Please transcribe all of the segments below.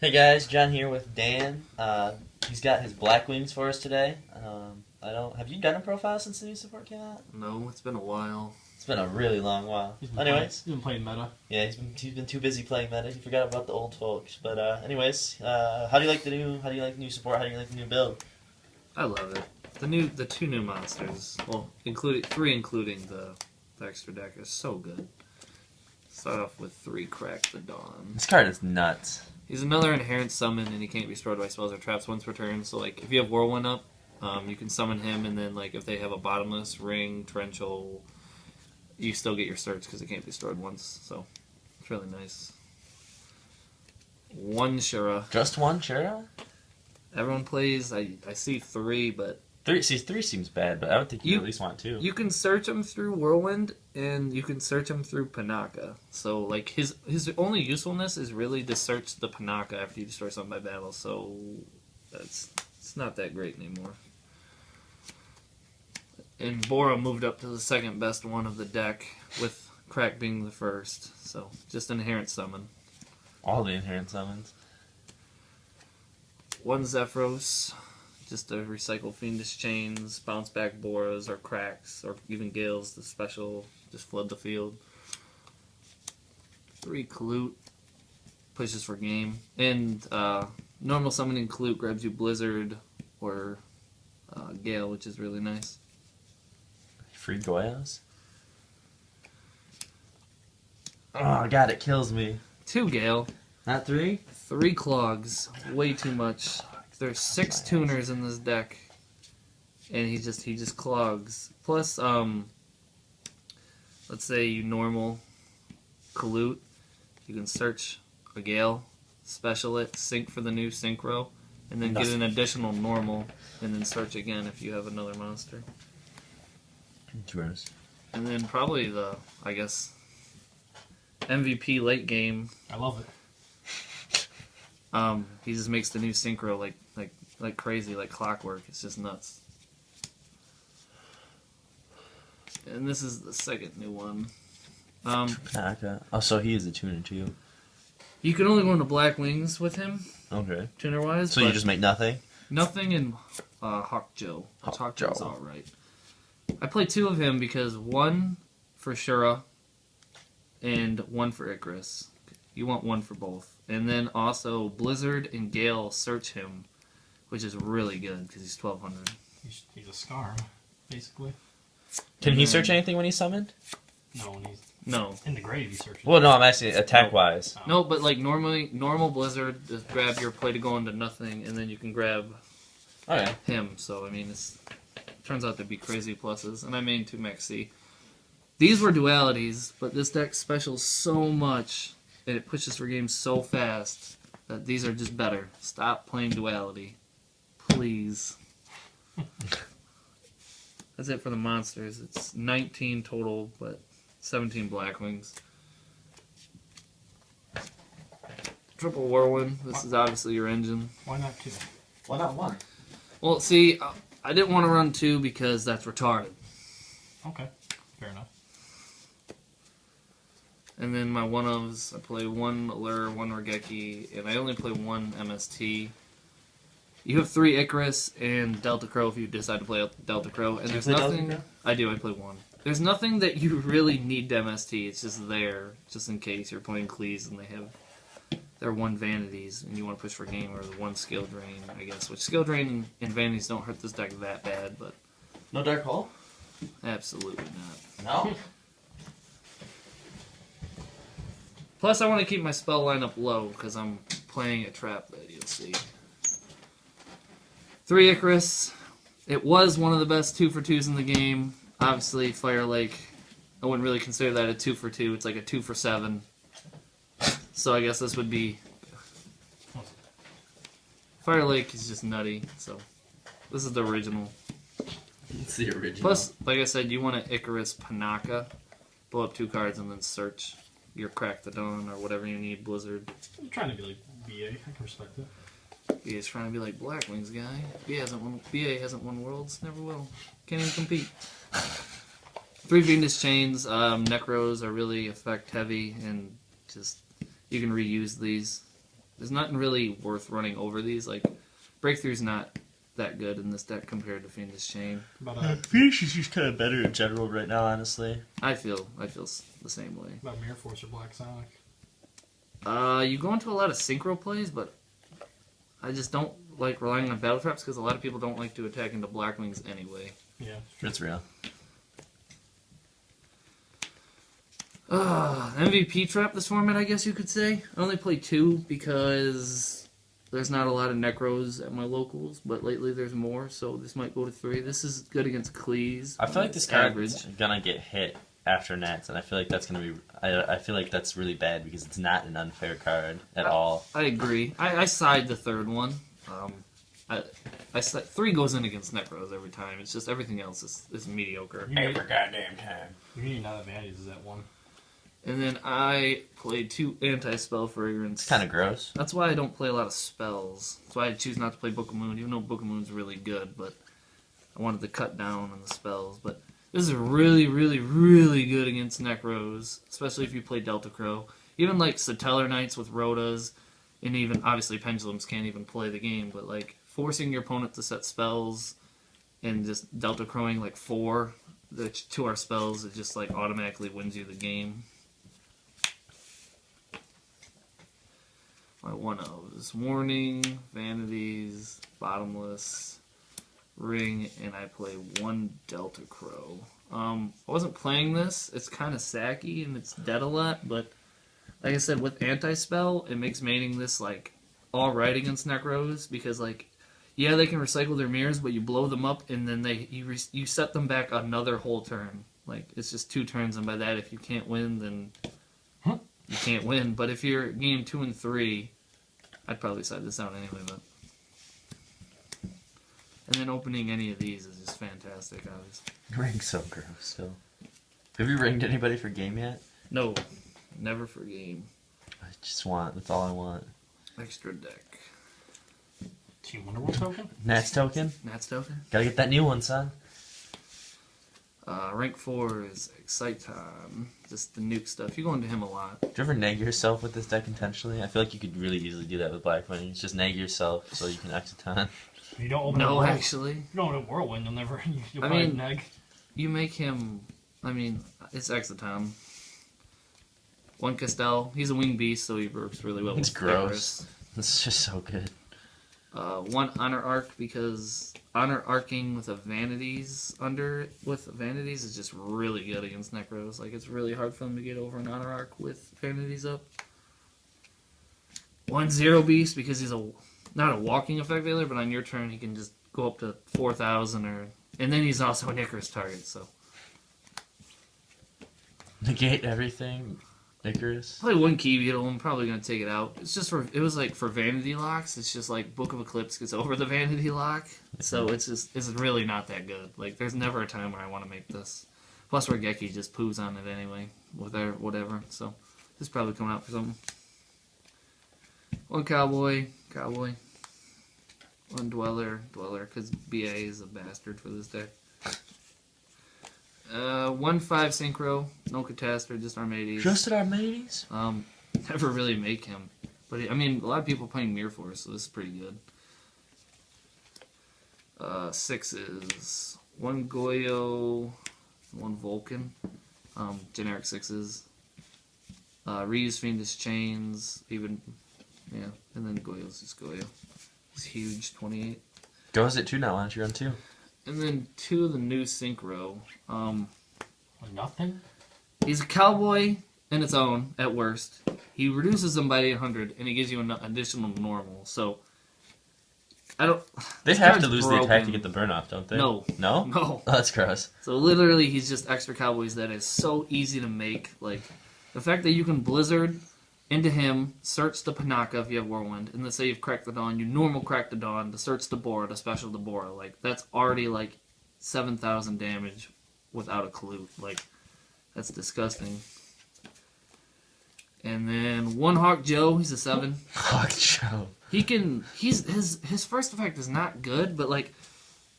Hey guys, John here with Dan. He's got his Blackwings for us today. Have you done a profile since the new support came out? No, it's been a while. It's been a really long while. He's been playing meta. Yeah, he's been too busy playing meta. He forgot about the old folks. But how do you like the new support? How do you like the new build? I love it. The two new monsters, well, including the extra deck, is so good. Start off with 3 Crack the Dawn. This card is nuts. He's another inherent summon, and he can't be destroyed by spells or traps once per turn. So, like, if you have Whirlwind up, you can summon him, and then, like, if they have a Bottomless, Ring, Torrential, you still get your search because it can't be destroyed once. So, it's really nice. 1 Shura. Just 1 Shura? Everyone plays. I see 3, but 3 seems bad, but I would think you at least want 2. You can search him through Whirlwind, and you can search him through Pinaki. So, like, his only usefulness is really to search the Pinaki after you destroy something by battle. So, it's not that great anymore. And Bora moved up to the second best one of the deck, with Crack being the first. So, just inherent summon. All the inherent summons. 1 Zephyros. Just to recycle Fiendish Chains, bounce back Boras or Cracks, or even Gales, the special, just flood the field. 3 Kalut, pushes for game. And normal summoning Kalut grabs you Blizzard or Gale, which is really nice. Free Goyas? Oh god, it kills me. 2 Gale. Not 3? 3 Clogs, way too much. There's 6 tuners in this deck, and he just clogs. Plus, let's say you normal Kalut, you can search a Gale, special it, sync for the new synchro, and then get an additional normal, and then search again if you have another monster. Interesting. And then probably the, I guess, MVP late game. I love it. He just makes the new synchro like crazy, like clockwork. It's just nuts. And this is the second new one. Oh, so he is a tuner too. You can only go into Blackwings with him, Okay. tuner wise. So you just make nothing? Nothing in Hawk Joe. Hawk Joe's alright. I play 2 of him because 1 for Shura and 1 for Icarus. You want 1 for both. And then also Blizzard and Gale search him, which is really good because he's 1200. He's a Scarm, basically. Can he search anything when he's summoned? No, when he's No. in the grave, he searches. Well, no, I'm asking attack-wise. No, but like normal Blizzard, just grab your play to go into nothing, and then you can grab him. So, I mean, it turns out to be crazy pluses. And I main 2 Maxx. These were dualities, but this deck specials so much, and it pushes for games so fast, that these are just better. Stop playing duality. Please. That's it for the monsters. It's 19 total, but 17 Blackwings. Triple Whirlwind. This is obviously your engine. Why not 2? Why not 1? Well, see, I didn't want to run 2 because that's retarded. Okay, fair enough. And then my 1-ofs, I play 1 Allure, 1 Raigeki, and I only play 1 MST. You have 3 Icarus and Delta Crow if you decide to play Delta Crow. And there's nothing. I do. I play 1. There's nothing that you really need to MST. It's just there, just in case you're playing Cleese and they have their 1 Vanities and you want to push for game, or the 1 Skill Drain, I guess. Which Skill Drain and Vanities don't hurt this deck that bad, but No Dark Hole? absolutely not. No? Plus, I want to keep my spell lineup low because I'm playing a trap that you'll see. 3 Icarus. It was one of the best 2-for-2s in the game. Obviously, Fire Lake, I wouldn't really consider that a 2-for-2. It's like a 2-for-7. So I guess this would be... Fire Lake is just nutty, so this is the original. It's the original. Plus, like I said, you want an Icarus Pinaki. Blow up 2 cards and then search your Crack the Dawn or whatever you need, Blizzard. I'm trying to be like BA. I can respect it. BA's trying to be like Blackwings guy. BA hasn't won Worlds, never will. Can't even compete. 3 Fiendish Chains. Necros are really effect heavy, and just you can reuse these. there's nothing really worth running over these. Like, Breakthrough's not that good in this deck compared to Fiendish Chain. Fiendish is just kind of better in general right now, honestly. I feel the same way. About Mirror Force or Black Sonic? You go into a lot of synchro plays, but I just don't like relying on battle traps because a lot of people don't like to attack into Blackwings anyway. Yeah. That's real. MVP trap this format, I guess you could say. I only play 2 because there's not a lot of Necros at my locals, but lately there's more, so this might go to 3. This is good against Cleese. I feel like this card's gonna get hit after Nats, and I feel like that's gonna be. I feel like that's really bad because it's not an unfair card at all. I agree. I side the third one. 3 goes in against Necros every time. It's just everything else is mediocre. Every goddamn time. You need another Vanities is that one. And then I played 2 anti-spell Fragrance. It's kind of gross. That's why I don't play a lot of spells. That's why I choose not to play Book of Moon, even though Book of Moon's really good, but I wanted to cut down on the spells. But this is really, really, really good against Necros, especially if you play Delta Crow. Even like Satellar Knights with Rotas, and even, obviously, Pendulums can't even play the game, but like forcing your opponent to set spells and just Delta Crowing like 4 to our spells, it just like automatically wins you the game. My one-ofs. Warning, Vanities, Bottomless, Ring, and I play 1 Delta Crow. I wasn't playing this. It's kind of sacky, and it's dead a lot, but like I said, with Anti-Spell, it makes maining this, like, alright against Necros, because, like, yeah, they can recycle their mirrors, but you blow them up, and then you set them back another whole turn. Like, it's just 2 turns, and by that, if you can't win, then you can't win. But if you're game 2 and 3, I'd probably side this out anyway, but... And then opening any of these is just fantastic, obviously. Ring's so gross, still. Have you ringed anybody for game yet? No, never for game. I just want, that's all I want. Extra deck. Team Wonderworld token? Nats token? Nats token? Gotta get that new one, son. Rank 4 is Exciton. Just the nuke stuff. You go into him a lot. Do you ever neg yourself with this deck intentionally? I feel like you could really easily do that with Blackwings. Just neg yourself so you can Exciton. You don't open No, a actually. You don't open a Whirlwind, you'll never... You'll I probably mean, neg. You make him... I mean, it's Exciton. 1 Castell. He's a winged beast, so he works really well It's with gross. Icarus. This is just so good. 1 Honor Arc, because Honor Arcing with a Vanities with Vanities is just really good against Necros. Like, it's really hard for them to get over an Honor Arc with Vanities up. 1 Zero Beast, because he's not a walking effect veiler, but on your turn he can just go up to 4,000 and then he's also an Icarus target, so. Negate everything. Icarus. Play 1 Key Beetle, I'm probably gonna take it out. It's just it was like for Vanity locks, it's just like Book of Eclipse gets over the Vanity lock. So it's really not that good. Like, there's never a time where I want to make this. Plus Raigeki just poos on it anyway, with their whatever, so this is probably coming out for something. 1 Cowboy. 1 Dweller, because BA is a bastard for this deck. 1 5 Synchro, no Catastor, just Armades. Just at Armades? Never really make him. But, I mean, a lot of people are playing Mirror Force, so this is pretty good. 6 is 1 Goyo, 1 Vulcan. Generic 6s. Reuse Fiendish Chains, even, yeah, and then Goyo's just Goyo. He's huge, 28. Goes at 2 now, why don't you run 2? And then 2 of the new Synchro. Nothing? He's a cowboy in its own, at worst. He reduces them by 800, and he gives you an additional normal, so... I don't... They have to lose the attack to get the burn off, don't they? No. No? No. Oh, that's gross. So literally, he's just extra cowboys that is so easy to make. Like, the fact that you can Blizzard into him, search the Pinaki if you have Whirlwind, and let's say you've cracked the Dawn, you normal crack the Dawn, to search the Bora, to special the Bora. Like, that's already like 7,000 damage without a Kalut. Like, that's disgusting. And then 1 Hawk Joe, he's a 7. Hawk Joe. His first effect is not good, but like,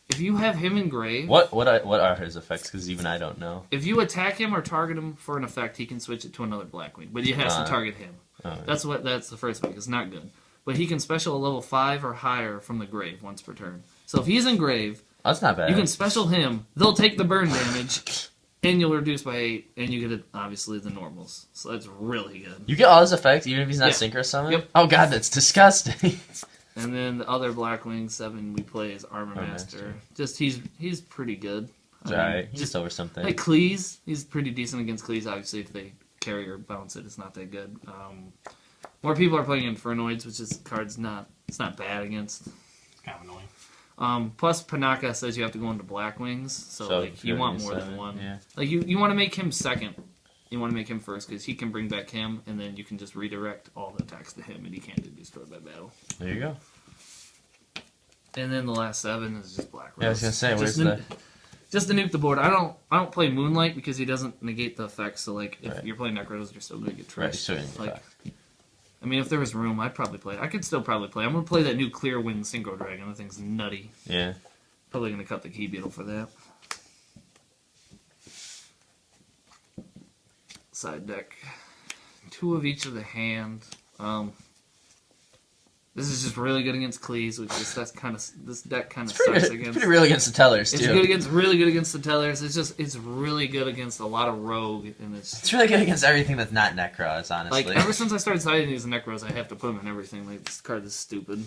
if you have him engraved... What are his effects? Because even I don't know. If you attack him or target him for an effect, he can switch it to another Blackwing, but he has to target him. Oh, That's the first effect. It's not good. but he can special a level 5 or higher from the grave once per turn. So if he's in grave, That's not bad. you can special him. They'll take the burn damage, and you'll reduce by 8, and you get obviously the normals. So that's really good. You get all his effects even if he's not Yeah. synchro summoned? Yep. Oh god, that's disgusting. And then the other Blackwing 7 we play is Armor Master. Just he's pretty good. Alright, just over something. Like Cleese, he's pretty decent against Cleese. Obviously, if they carry or bounce it, it's not that good. More people are playing Infernoids, which is card's it's not bad against. It's kind of annoying. Plus, Pinaki says you have to go into Blackwings, so like you want more than one. Yeah. Like you want to make him second. You want to make him first because he can bring back him, and then you can just redirect all the attacks to him, and he can't get destroyed by battle. There you go. And then the last 7 is just Black Rose. Yeah, I was gonna say, where's just to nuke the board. I don't play Moonlight because he doesn't negate the effects. So like if Right. you're playing Necros, you're still gonna get trashed. Right, still getting like, fucked. I mean, if there was room, I'd probably play. I could still probably play. I'm gonna play that new Clear Wind Synchro Dragon. That thing's nutty. Yeah. Probably gonna cut the Key Beetle for that. Side deck, 2 of each of the hand. This is just really good against Cleese, which is this deck kind of sucks against. Pretty real against the tellers too. It's really good against the tellers. It's really good against a lot of rogue, and It's really good against everything that's not Necros, honestly. like ever since I started siding these Necros, I have to put them in everything. Like this card is stupid.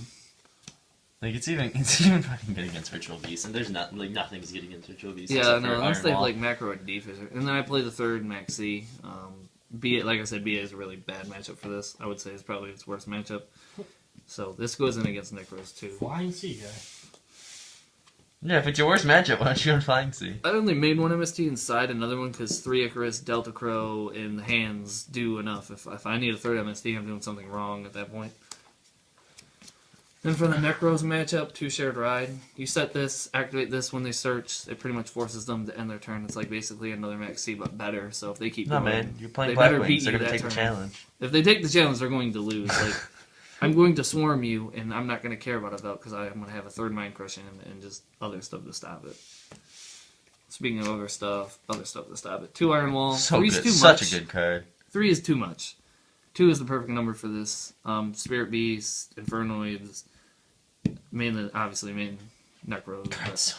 Like it's even fucking good against Ritual Beast, and there's nothing's good against Ritual Beast. Yeah, except no, for unless Iron they've Wall. like macro or defense, and then I play the third Maxx. BA, like I said, BA is a really bad matchup for this. I would say it's probably its worst matchup. So this goes in against Necros too. Flying Sea guy. Yeah, if it's your worst matchup, why don't you go Flying Sea? I only made one MST inside another one because 3 Icarus, Delta Crow, and the hands do enough. If I need a third MST, I'm doing something wrong at that point. Then for the Necros matchup, 2 Shared Ride. You set this, activate this when they search. It pretty much forces them to end their turn. It's like basically another Maxx C, but better. So if they keep No, going, man, you're playing they better Blackwings. beat They're you gonna that take the turn. challenge. If they take the challenge, they're going to lose. Like I'm going to swarm you, and I'm not going to care about a belt because I'm going to have a third Mind Crush in and just other stuff to stop it. Speaking of other stuff to stop it. 2 Iron Wall. So 3's good. too Such much. a good card. 3 is too much. 2 is the perfect number for this. Spirit Beast, Infernoids, main Necros. Card's so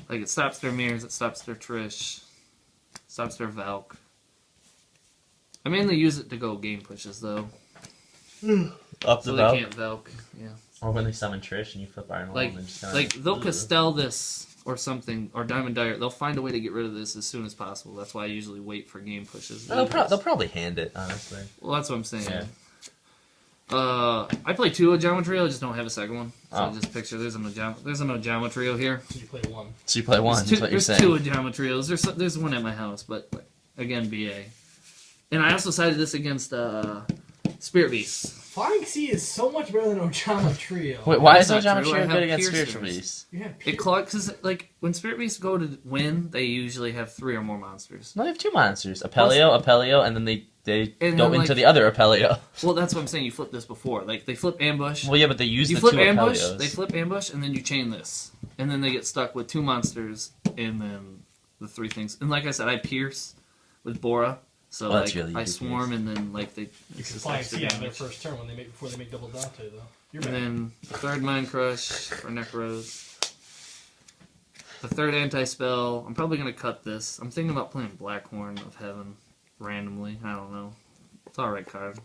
Like it stops their mirrors, it stops their Trish, stops their Valk. I mainly use it to go game pushes though. up So the they belt. can't Valk. Yeah. Or when they summon Trish and you flip Iron Wall Like and then just kinda they'll Castell this or something, or Diamond Dire. They'll find a way to get rid of this as soon as possible. That's why I usually wait for game pushes. They'll probably hand it, honestly. Well, that's what I'm saying. Yeah. I play 2 of Geometry. I just don't have a second one. So Oh. just picture there's no Geometry here. So you play 1. So you play one, There's is what you're there's 2 saying. of Geometrios. There's one at my house, but again, BA. And I also sided this against Spirit Beast. Flying Sea is so much better than Ojama Trio. Wait, why is That's not true. Geometry I good have against piercers. Spiritual Beast? You have It because like when Spirit Beasts go to win, they usually have 3 or more monsters. No, they have 2 monsters. Apelio, and then they And go then, into like- the other Apelio. Well, that's what I'm saying. You flip this before. Like they flip ambush. Well, yeah, but they use You the flip 2 ambush. Apelios. They flip ambush, and then you chain this, and then they get stuck with 2 monsters, and then the 3 things. And like I said, I pierce with Bora, so Oh, that's like really I easy swarm, and then like they. You it's can just Flying extra Sea on their damage. first turn before they make double Dante though. You're And bad. then the 3rd Mind Crush for Necros. The 3rd anti-spell. I'm probably going to cut this. I'm thinking about playing Blackhorn of Heaven randomly. I don't know. It's alright card.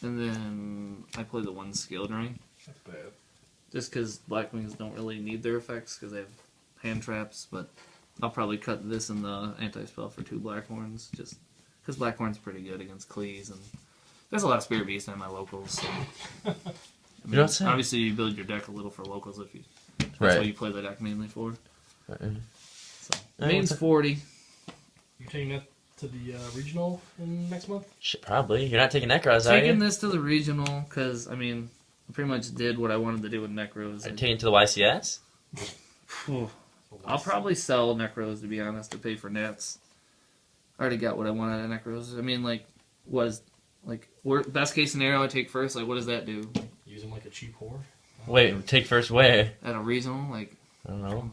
And then I play the 1 Skill Drain. That's bad. Just because Blackwings don't really need their effects because they have hand traps. But I'll probably cut this in the anti-spell for 2 Blackhorns. Just because Blackhorn's pretty good against Cleese. And there's a lot of Spirit Beasts in my locals. So. I mean, don't say. obviously, you build your deck a little for locals if you. That's Right. what you play the deck mainly for. Right. So Yeah, main's what's 40. You taking that to the regional in next month? Shit, probably. You're not taking Necros, are Taking you? this to the regional because I mean, I pretty much did what I wanted to do with Necros. Are you taking it to the YCS? Phew. I'll probably sell Necros to be honest to pay for Nats. I already got what I wanted out of Necros. I mean, like, best case scenario I take first. Like, what does that do Use them like a cheap whore? Wait, take first where? at a regional? Like, I don't know.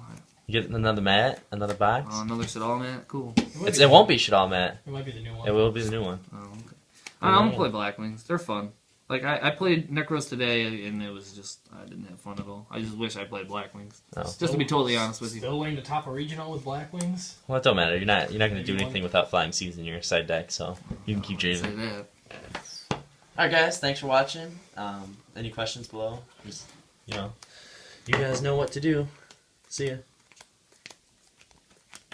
You get another mat, another box? another Shadal mat. Cool. It won't be Shadal mat. It might be the new one. It will be the new one. Oh, okay. I'm gonna play Blackwings. They're fun. Like I played Necros today, and it was just I didn't have fun at all. I just wish I played Blackwings. Oh. Just to be totally honest with you. Still waiting to top a regional with Blackwings. Well, it don't matter. You're not gonna do anything without Flying Seas in your side deck, so you can keep Say dreaming. that. Alright guys, thanks for watching. Any questions below? Just, you guys know what to do. See ya.